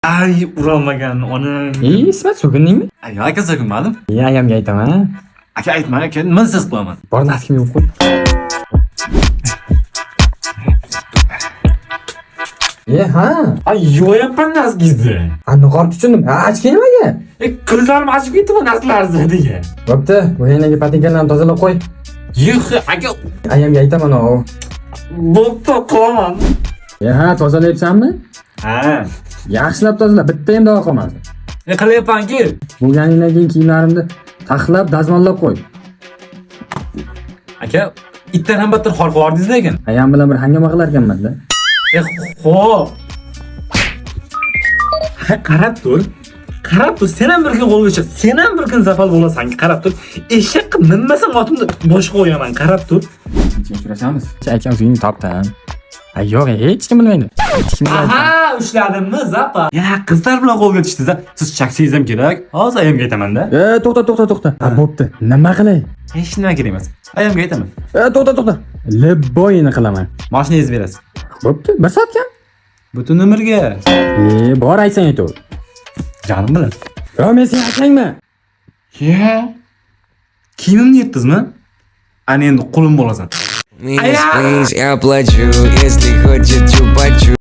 Ay, urolmagan onam. Ismat so'kindingmi? Ay, aka so'kinmadim. Ayamga aytaman. Aka aytma, aka nima siz qilaman? Bor naskim yo'q qo'y. Ha. Ay, yo'yapman naskingizni. Niqor tushundim. Ochga nimaga? Ko'zlarim ochib ketdi naslarni degan. Bo'pti, bu yanagi patikalarni tozalab qo'y. Yo'q, aka, Ayamga aytaman o. bo'pti qilaman. Ha, tozalayapsanmi? Ha. Yaxshilab tozala, bitta ham davo qolmasin. Qilyapman-ki. Bo'lganidan keyin kiyimlarimni taxlab, dazmollab qo'y. Aka, itdan ham battar xor qildingiz lekin. Ayam bilan bir hangama qilar ekanman-da. Xo'p. Qarab tur. Qarab tur, sen ham bir kun qo'lga chiq. Sen ham bir kun zafal bo'lasan. Qarab tur. Eshak minmasang otimni boshqa qo'yaman. Qarab tur. Uchrashamiz. Aytgan so'zingni topdim. Ay yo'q, hech kim bilmaydi. Hech kim bilmaydi. Aha, ushladimmi, zapa? Ya, qizlar bilan qo'lga tushdi-da. Siz chaksangiz ham kerak. Hozir ayamga aytaman-da. To'xta. Bo'pti. Nima qilay? Hech nima kerak emas. Ayamga aytaman. To'xta. Libboyini qilaman. Mashinangizni berasiz. Bo'pti, 1 soatga. Butun umrga. Bor aytsang aytaver. Jonim bilan. Yo, men sen aytsangmi? Ya. Kiyimimni yetdingizmi? Ana endi qulim bo'lasan. Please, я плачу, если хочет чупа-чу.